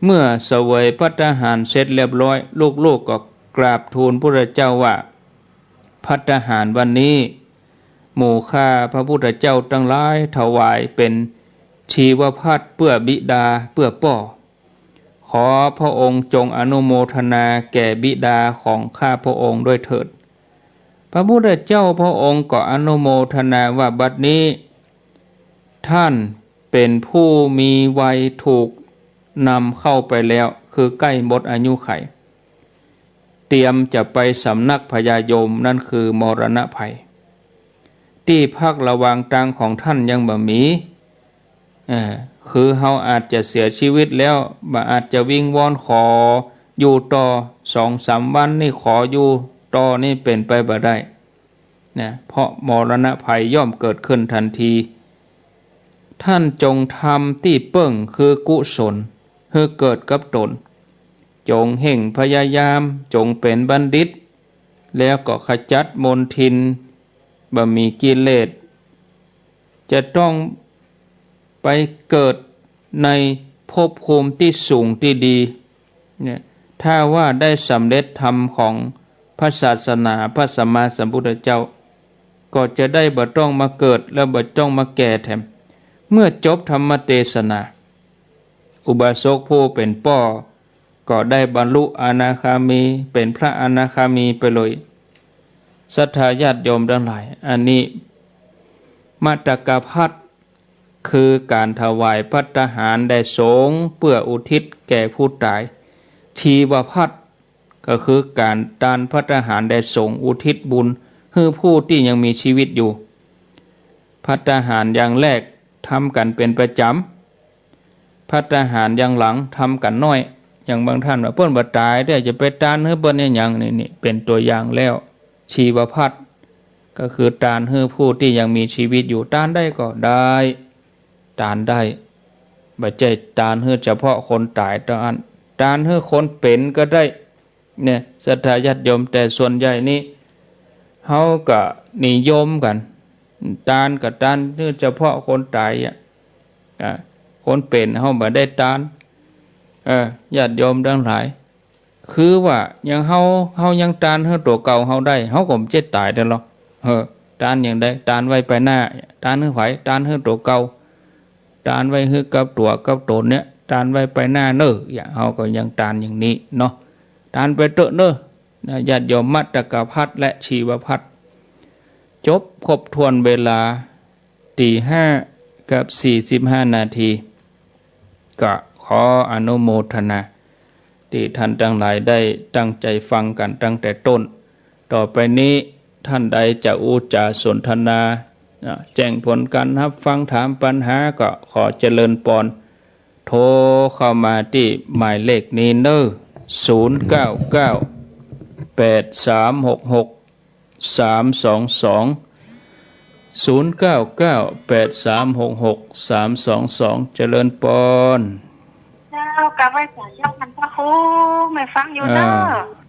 S1: เมื่อเสวยภัตตาหารเสร็จเรียบร้อยลูกๆก็กราบทูลพระพุทธเจ้าว่าภัตตาหารวันนี้หมู่ข้าพระพุทธเจ้าทั้งหลายถวายเป็นชีวภัตเพื่อบิดาเพื่อพ่อขอพระองค์จงอนุโมทนาแก่บิดาของข้าพระองค์ด้วยเถิดพระพุทธเจ้าพระองค์ก็อนุโมทนาว่าบัดนี้ท่านเป็นผู้มีวัยถูกนำเข้าไปแล้วคือใกล้หมดอายุไขเตรียมจะไปสำนักพญายมนั่นคือมรณะภัยที่พักระหว่างทางของท่านยังบ่มีคือเฮาอาจจะเสียชีวิตแล้วบ่อาจจะวิงวอนขออยู่ต่อ 2-3 วันนี่ขออยู่ต่อนี่เป็นไปบ่ได้นะเพราะมรณะภัยย่อมเกิดขึ้นทันทีท่านจงทำที่เปิ้งคือกุศลให้เกิดกับตนจงเห่งพยายามจงเป็นบัณฑิตแล้วก็ขจัดมลทินบ่มีกิเลสจะต้องไปเกิดในภพภูมิที่สูงที่ดีเนี่ยถ้าว่าได้สำเร็จธรรมของพระศาสนาพระสัมมาสัมพุทธเจ้าก็จะได้บ่ต้องมาเกิดและบ่ต้องมาแก่แถมเมื่อจบธรรมเทศนา อุบาสกผู้เป็นป้อก็ได้บรรลุอนาคามีเป็นพระอนาคามีไปเลยศรัทธาญาติโยมทั้งหลายอันนี้มาตกภัตคือการถวายภัตตาหารได้สงฆ์เพื่ออุทิศแก่ผู้ตายชีวภัตก็คือการทานภัตตาหารได้สงฆ์อุทิศบุญให้ผู้ที่ยังมีชีวิตอยู่ภัตตาหารอย่างแรกทำกันเป็นประจำภัตตาหารอย่างหลังทำกันน้อยอย่างบางท่านว่าเพิ่นบ่ตายได้จะไปทานให้เพิ่นเนี่ยอย่างนี่เป็นตัวอย่างแล้วชีวภัตก็คือทานให้ผู้ที่ยังมีชีวิตอยู่ทานได้ก็ได้ทานได้บ่ใช่ทานให้เฉพาะคนตายเท่านั้นทานให้คนเป็นก็ได้เนี่ยศรัทธาญาติโยมแต่ส่วนใหญ่นี่เฮาก็นิยมกันทานกับทานให้เฉพาะคนตายคนเป็นเฮาบ่ได้ทานญาติโยมทั้งหลายคือว่ายังเฮายังทานให้ตัวเก่าเฮาได้เฮาก็บ่เจ็บตายได้หรอกทานอย่างใดทานไว้ไปหน้าทานให้ไผทานให้ตัวเก่าทานไว้ให้กับตัวกับตนเนี่ยทานไว้ไปหน้าเน้ออย่างเฮาก็ยังทานอย่างนี้เนาะทานไปเถอะเน้อญาติโยมมัตตกภัตและชีวภัตจบครบถ้วนเวลา 5:45 นาทีก็ขออนุโมทนาที่ท่านทั้งหลายได้ตั้งใจฟังกันตั้งแต่ต้นต่อไปนี้ท่านใดจะอุจาสนทนาแจ้งผลการรับฟังถามปัญหาก็ขอเจริญปอนโทรเข้ามาที่หมายเลขนี้เน้อ099 8366 322 099 8366 322เจริญปอน
S2: เจ้ากลับไปสายย่อมันพระครูไม่ฟังอยู่เนอะ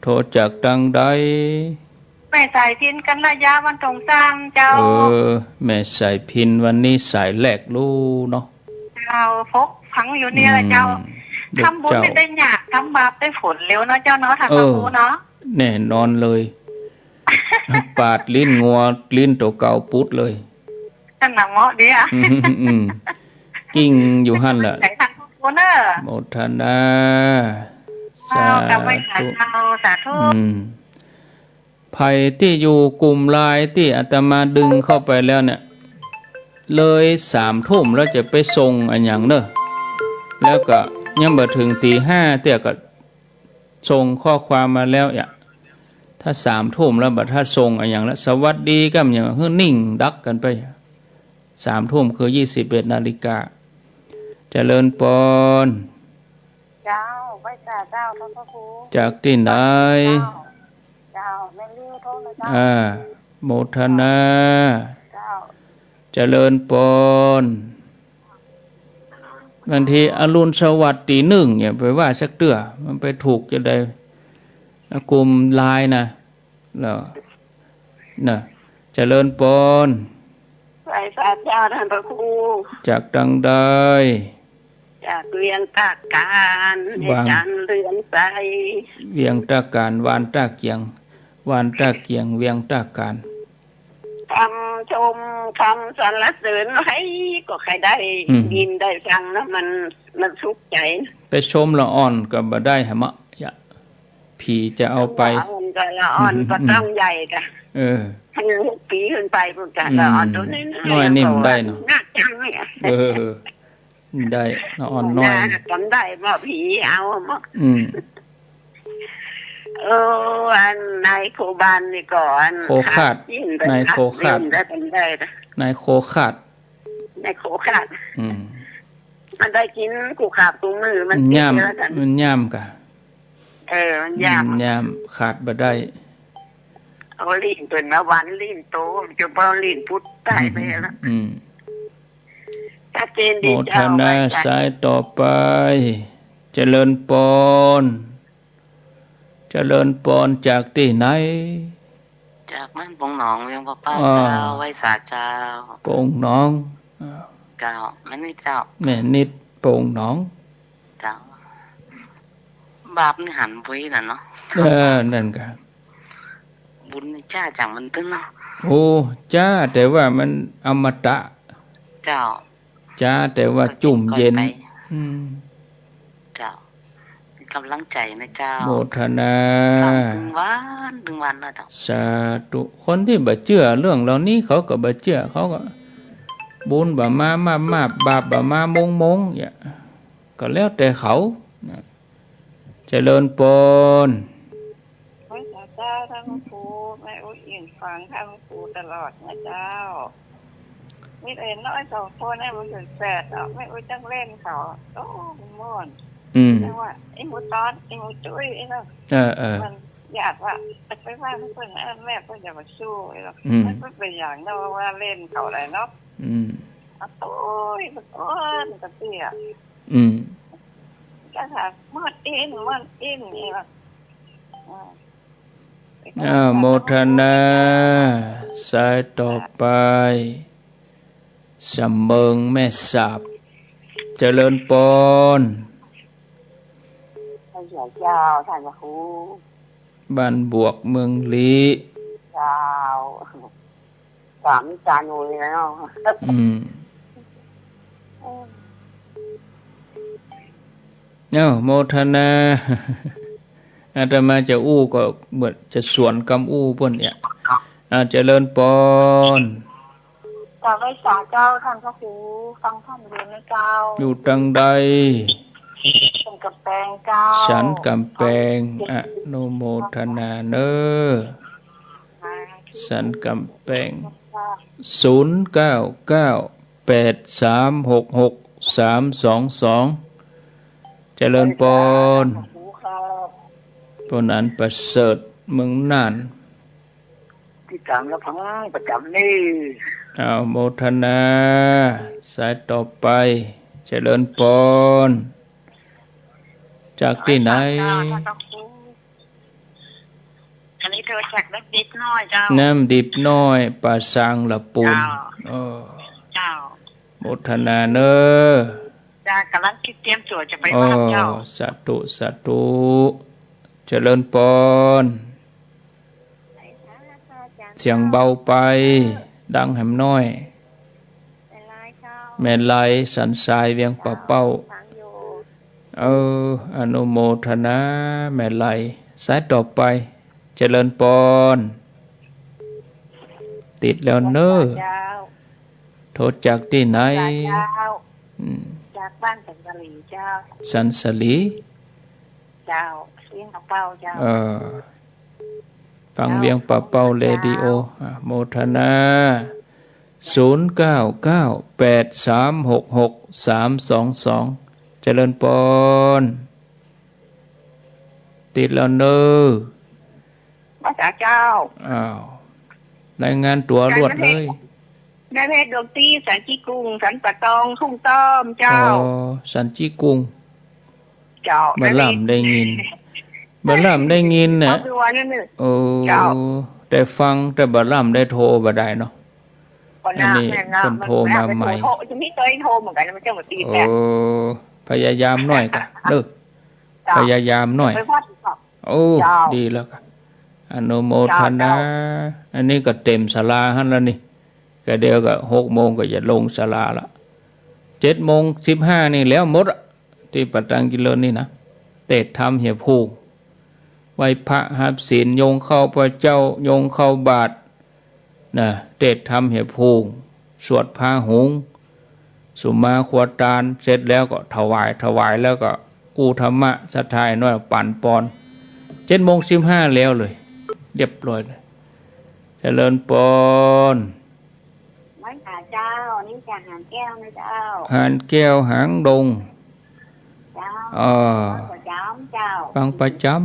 S1: โทรจากดังใด
S2: แม่สายพินกันระยะวันตรงสร้างเจ้า
S1: แม่สายพินวันนี้สายแหลกลูเนาะ
S2: เจ้าพกฟังอยู่นี่แหละเจ้าทำบุญไม่ได้ยากทำบาปได้ผลเร็วเนาะเจ้าเนาะทางพระครูเนาะ
S1: แน่นอนเลยปาดลิ้นงัวลิ้นตัวเก่าปุ๊ดเลย
S2: นั่นน่ะเหมาะดีอ่ะ
S1: กิ้งอยู่หั่นแหละ
S2: ใส่ทางพระครูเนอะ
S1: โมทนา
S2: สาธุสาธุ
S1: ภัยที่อยู่กลุ่มลายที่อาตมาดึงเข้าไปแล้วเนี่ยเลย3 ทุ่มแล้วจะไปส่งอันอย่างเนอะแล้วก็ยังบ่ถึงตี 5เตี้ยก็ส่งข้อความมาแล้วถ้า3 ทุ่มแล้วบัดถ้าส่งอันอย่างแล้วสวัสดีก็อย่างนิ่งดักกันไป3 ทุ่มคือ21 นาฬิกาเจริญปอน
S2: เจ้าไว้จ่าเจ้าท่านพระครู
S1: จากที่ไหน
S2: เจ้าแม่ลิ้วโทษนะเจ้า
S1: โมทนาเจ้าเจริญปอนบางทีอรุณสวัสดิ์ตี 1เนี่ยไปว่าสักเตื้อมันไปถูกจะได้กลุ่มลายนะแล้วน่ะเจริญปอน
S2: ไว้จ่าเจ้าท่านพระครู
S1: จากดังใด
S2: จากเวียงตากการจันเรือนใส
S1: เวียงตากการวานตาเกียงวานตาเกียงเวียงตากการ
S2: คำชมคำสรรเสริญให้ก็ใครได้ยินได้ฟังแล้วมันสุขใจ
S1: ไปชมละอ่อนก็บ่ได้หะมะผีจะเอาไป
S2: ละอ่อนก็ต้องใหญ่กะให้6 ปีขึ้นไปพวกกันละอ่อนตัวนี้
S1: น้อยนิ่มได้เนาะ
S2: น่าจังเนี่ย
S1: ได้อ่อนน้อย
S2: จำได้ว่าผีเอามั้งอันนายโคบานนี่ก่อน
S1: โคขาดนายโคขาดนายโคขาด
S2: นายโคขาดมันได้กินกูขาดตรงมือมัน
S1: ย่ำมันย่ำกะ
S2: มันย่
S1: ำขาดบ่ได้
S2: เอาลิ้นเป็นมาวันลิ้นโตจะเปล่าลิ้นพุดตายไปแล้วชัดเจนดีเจ้า
S1: โมทนาสายต่อไปเจริญปอนเจริญปอนจากที่ไหน
S2: จากบ้านปงหนองเวียงป้าเจ้าไว้สาเจ้า
S1: ปงหนอง
S2: เจ้าแม่นิดเจ้า
S1: แม่นิดปงหนอง
S2: เจ้าบาปนี่หันไว้น่ะเนาะ
S1: นั่นก็
S2: บุญนี่จ้าจังมันตึ้งเนาะ
S1: โอ้จ้าแต่ว่ามันอมตะ
S2: เจ้า
S1: จ้าแต่ว่าจุ่มเย็น
S3: กำลังใจนะเจ้า
S1: โมทนา
S3: ถึงวันนะเจ้า
S1: สาธุคนที่บ่เชื่อเรื่องเหล่านี้เขาก็บ่เชื่อเขาก็บุญบ่มาบาปบ่มามงอย่าก็แล้วแต่เขาเจริญปน
S2: พระเจ้าท่านครูแม่อุ้ยอินฟังท่านครูตลอดนะเจ้ามีเอ็นน้อย2 คนให้มันถึง8ไม่อุ้ยจังเล่นเขาโอ้ม่วนแต่ว่าไอ้หมูตอนไอ้หมูจุ้ยไอ้นั่นมันอยากว่าไปว่าเพื่อนแม่เพื่อนจะมาสู้ไอ้หรอกมันเป็นอย่างนั้นว่าเล่นเขาอะไรเนาะโอ้ยมันกระเตี้ยก็ถามมันอินนี่ล่ะ
S1: โมทนาสายต่อไปสำเมิงแม่สาบเจริญปน
S2: พระเจ้าท่านครู
S1: บ้านบวกเมืองลี
S2: เจ้า3 จานเลยเนาะ
S1: โมทนาอาตมาจะอู้ก็เหมือนจะสวนกำอู้เพิ่นเนี่ยเจริญปน
S2: กราบไหว้เจ้าท่านพระครูฟังท่านเรียนนะเจ้า
S1: อยู่ตังใด
S2: สันกำแพงเจ้า
S1: สันกำแพงอนุโมทนาเนอสันกำแพง0998366322เจริญปนปนอันประเสริฐเมืองน่าน
S2: ที่ตามแล้วพังประจำนี่
S1: โมทนาสายต่อไปเจริญปนจากที่ไหน
S2: อันนี้เธอจากน้ำดิบน้อยเจ้า
S1: น้ำดิบน้อยปลาซางละปูน
S2: เจ้า
S1: โมทนาเนอ
S2: จ้ากำลังคิดเตรียมตัวจะไปว่าเจ้า
S1: สาธุเจริญปนเสียงเบาไปดังแหมน้อยแม่ไลสันทรายเวียงป่าเป้าอนุโมทนาแม่ไลสายต่อไปเจริญปนติดแล้วเนอโทษจากที่ไหน
S2: จากบ้านสันสลีเจ้า
S1: สันสลี
S2: เจ้าเวียงป่าเป้าเจ้า
S1: ฟังเวียงป่าเป้าเรดิโอโมทนา0998366322เจริญปนติดแล้วเนอ
S2: พระเจ้
S1: ารายงานตัวรวดเลย
S2: ได้เพชรดวงตีสันจีกุงสันปะตองทุ่งต้อมเจ้า
S1: สันจีกุง
S2: เจ้า
S1: บ่ล่ำได้ยินบ่ล่ำได้ยินน่ะแต่ฟังแต่บ่ล่ำได้โทรบ่ได้เนาะอันนี้คนโทรมาใหม่
S2: จะมีตัวโทรเหมือนกันมันจะมาตีแต่
S1: พยายามหน่อยก็เลิกพยายามหน่อยดีแล้วก็อนุโมทนาอันนี้ก็เต็มศาลาหั่นแล้วนี่ก็เดี๋ยวก็6 โมงก็จะลงศาลาละ7:15นี่แล้วหมดที่ปัตตังกิโลนี่นะเตศธรรมเหียภูไหว้พระหับศีลโยงเข้าพระเจ้าโยงเข้าบาทนะเตศธรรมเหียภูสวดพาหุงสุมาขวตานเสร็จแล้วก็ถวายแล้วก็กู้ธรรมะสัทธายน้อยปั่นปอน7:15แล้วเลยเรียบร้อยเลยเจริญปน
S2: ไม่ค่ะเจ้านี่จะหางแก้วนะเจ้า
S1: หางแก้วหางดงฟังประจำ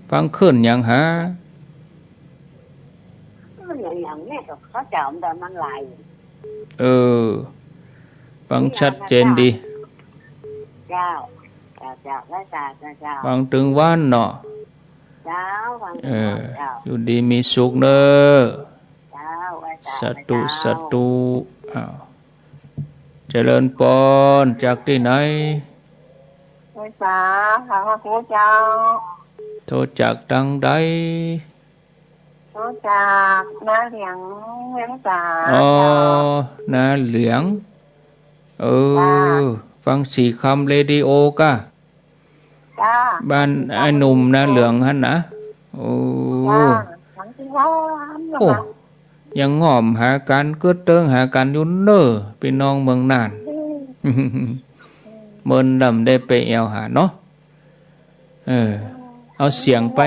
S1: ฟังขึ้นอย่างหา
S2: อย่างนี้ก็เขาเจ้าแต่มันไหล
S1: ฟังชัดเจนดี
S2: เจ้า
S1: ฟังถึงว่านเนาะอยู่ดีมีสุขเนอสัตุเจริญปนจากที่ไหน
S2: ภาษาพระครูเจ้า
S1: โทรจากดังใด
S2: โทรจากน้าเหลียงเวียงสา
S1: น้าเหลียงฟัง4 คำเรดิโอก้า
S2: จ้า
S1: บ้านไอ้หนุ่มนะเหลืองหั่นนะโอ้
S2: จ้าทั้งที่ร้านนะ
S1: โอ้ยังงอมหากันเกิดเติงหากันอยู่เน้อพี่น้องเมืองน่าน เมินดำได้ไปแอวหาเนาะเอาเสียงไป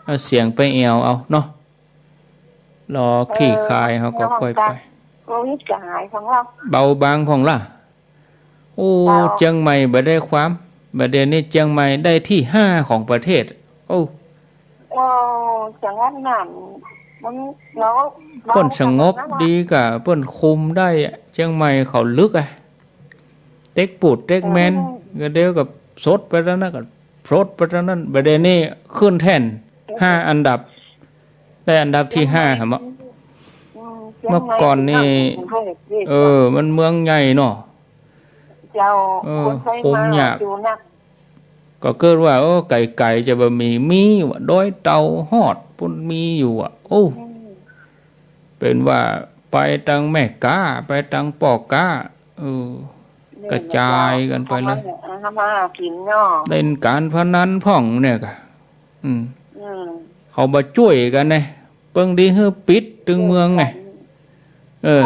S1: เอาเสียงไปแอวเอาเนาะรอขี้คายเขาก็ค่อยไป
S2: โควิดก็หายของเรา
S1: เบาบางของล่ะโอ้เจียงใหม่บ่ได้ความบัดเดี๋ยวนี้เจียงใหม่ได้ที่5ของประเทศโอ้
S2: จังหวัดนั้นมันเนาะ
S1: เพิ่นสงบดีกะเพิ่นคุมได้เชียงใหม่เขาลึกเต็กปูดเต็กแมนก็เดียวกับสดไปแล้วนะก็พรดไปแล้วนั้นประเด็นนี้ขึ้นแท่น5อันดับได้อันดับที่5ครับเมื่อก่อนนี่มันเมืองใหญ่เนาะคุมยากก็เกิดว่าไก่จะบะมีว่าด้อยเตาฮอดปุ่นมีอยู่โอ้เป็นว่าไปตังแม่กาไปตังปอกกากระจายกันไปเลยเล่นการพนันพ่องเนี่ยกะเขามาช่วยกันเนี่ยเปิ้งดีฮือปิดตึงเมืองไง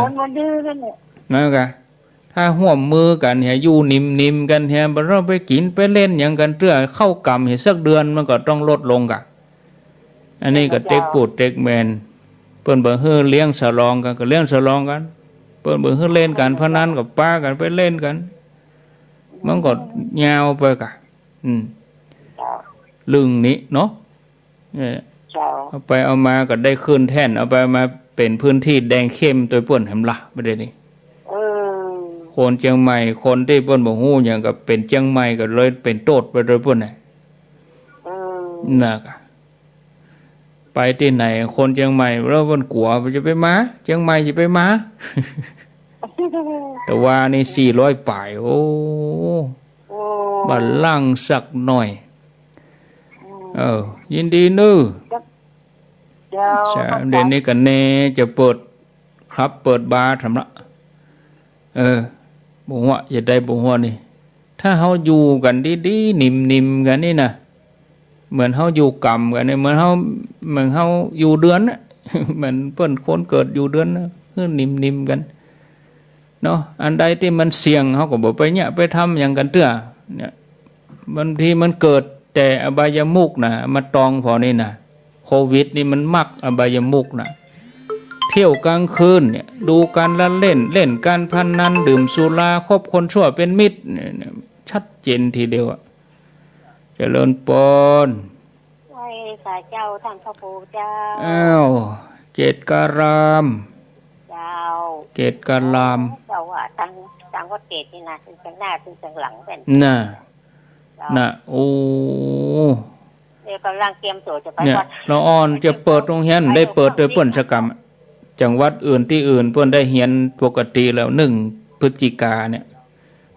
S2: คนมาดื้อกันเนี่ย
S1: นั่นกะถ้าห่วมมือกันเหี่ยอยู่นิ่มๆกันเหี่ยบ่เราไปกินไปเล่นอย่างกันเตื้อเข้ากรรมเหี่ยสักเดือนมันก็ต้องลดลงกะอันนี้ก็เต็กปูดเต็กแมนเปิ้นบ่ฮื้อเลี้ยงฉลองกันก็เลี้ยงฉลองกันเปิ้นบ่ฮื้อเล่นกันพนันกับป้ากันไปเล่นกันมันก็ยาวไปกะลึงนี้เนาะเอาไปเอามาก็ได้คืนแท่นเอาไปมาเป็นพื้นที่แดงเข้มตัวเปิ้นหำละประเด็นนี้คนเชียงใหม่คนที่เปิ้นบ่ฮู้หยังก็เป็นเชียงใหม่ก็เลยเป็นโตดไปโดยเปิ้นน่ะน่ะไปที่ไหนคนเชียงใหม่แล้วเปิ้นกลัวจะไปมาเชียงใหม่จะไปมาแต่ว่านี่400ป่ายโอ้บัดลังสักหน่อยยินดีนึใช่เดี๋ยวนี้ก็แน่จะเปิดครับเปิดบาร์ทำละบ่ฮู้จะได้บ่ฮู้นี่ถ้าเฮาอยู่กันดีๆนิ่มๆกันนี่นะเหมือนเฮาอยู่กรรมกันนี่เหมือนเฮาอยู่เดือนน่ะเหมือนเพิ่นคนเกิดอยู่เดือนนะคือนิ่มๆกันเนาะอันใดที่มันเสี่ยงเฮาก็บ่ไปเนี่ยไปทำหยังกันเตื้อเนี่ยบางทีมันเกิดแต่อบายมุขน่ะมาตองพอนี่น่ะโควิดนี่มันมักอบายมุขน่ะเที่ยวกลางคืนเนี่ยดูการละเล่นการพนันดื่มสุราคบคนชั่วเป็นมิตรชัดเจนทีเดียวเจริญปน
S2: ไว้สาเจ้าท่านพระปู่เจ้
S1: าเกตการาม
S2: เจ้า
S1: เกตการาม
S2: เจ้าว่าทางวัดเกตนี่นะซึ่งข้างหน้าซึ่งข้างหลังเป็น
S1: น่ะโอ้
S2: เดี๋ยวกำลังเตรียมตัวจะไป
S1: วัดเราอ่อนจะเปิดโรงเรียนได้เปิดโดยเปิ้นสกรรมจังหวัดอื่นที่อื่นเพิ่นได้เรียนปกติแล้ว1พฤศจิกาเนี่ย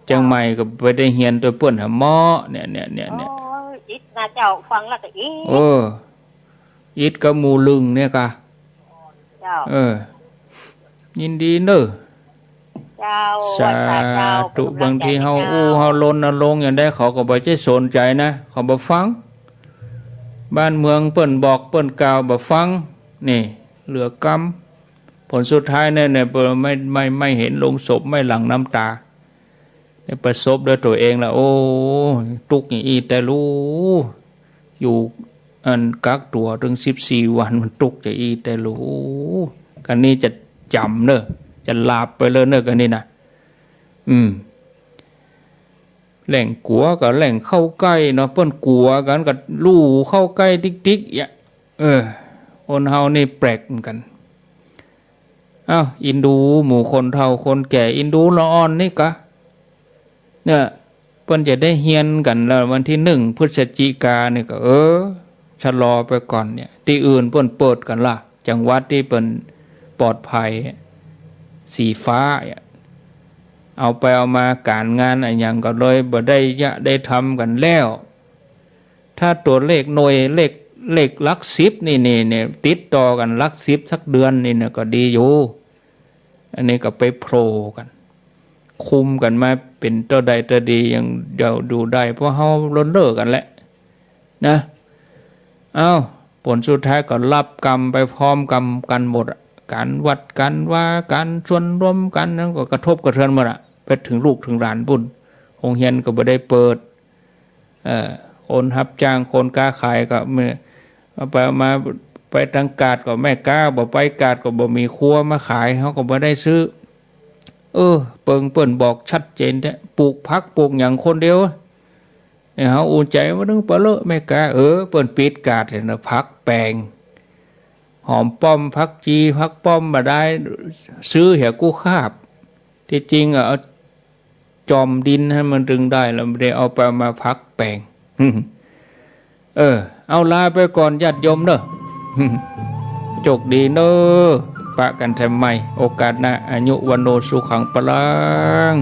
S1: จังใหม่ก็ไปได้เรียนโดยเปิ้นหาหมอเนี่ย
S2: อิดนะเจ้าฟังแล้วก็อี
S1: อิดกับหมู่ลึงเนี่ยกะ
S2: เจ้า
S1: ยินดีเด้อ
S2: เจ้า
S1: สาธุบางทีเฮาเฮาลนลงอย่างได้เขาก็บ่ใจสนใจนะเขาบ่ฟังบ้านเมืองเปิ้นบอกเปิ้นกล่าวบ่ฟังนี่เหลือกรรมผลสุดท้ายเนี่ยไม่เห็นลงศพไม่หลั่งน้ำตาได้ประสบด้วยตัวเองแล้วโอ้ตุกอย่างอีแต่รู้อยู่อันกักตัวถึง14 วันมันตุกจะอีแต่รู้กันนี้จะจำเนอะจะลาบไปเลยเนอะกันนี่นะแหล่งกัวกับแหล่งเข้าใกล้เนาะเปิ้นกัวกันกับลู่เข้าใกล้ติ๊กๆอย่างคนเฮานี่แปลกเหมือนกันอินดูหมู่คนเฒ่าคนแก่อินดูละอ่อนนี่กะเนี่ยเพิ่นจะได้เฮียนกันแล้ววันที่1 พฤศจิกายนนี่ก็ชะลอไปก่อนเนี่ยที่อื่นเพิ่นเปิดกันล่ะจังหวัดที่เพิ่นปลอดภัยสีฟ้าเอาไปเอามาการงานอะไรอย่างก็เลยบ่ได้ทำกันแล้วถ้าตัวเลขหน่วยเลขหลัก10นี่ติดต่อกันหลัก10สักเดือนนี่ก็ดีอยู่อันนี้ก็ไปโผล่กันคุมกันมา เป็นตัวใดตัวดียังเดี๋ยวดูได้เพราะเฮาล้นเลิกกันแหละนะเอาผลสุดท้ายก็รับกรรมไปพร้อมกันหมดการวัดกันว่าการชวนรวมกันนั้นก็กระทบกระเทือนหมดไปถึงลูกถึงหลานบุญโรงเรียนก็บ่ได้เปิดโอนรับจ้างคนค้าขายก็เมื่อไปทางกาดก็ไม่กล้าบ่ไปกาดก็บ่มีครัวมาขายเขาก็บ่ได้ซื้อเปิ้นบอกชัดเจนแท้ปลูกผักปลูกหยังคนเดียวเนี่ยเฮาอุ่นใจว่านึงเปเลอะไม่กล้าเปิ้นปิดกาดเลยนะผักแปลงหอมป้อมผักจีผักป้อมมาได้ซื้อเหี่ยกู้คาบที่จริงเอาจอมดินให้มันดึงได้แล้วไม่ได้เอาไปมาผักแปลงเอาลาไปก่อนญาติโยมเด้อโชคดีเด้อปะกันแถมใหม่โอกาสหน้าอายุวันโนสุขังปะลัง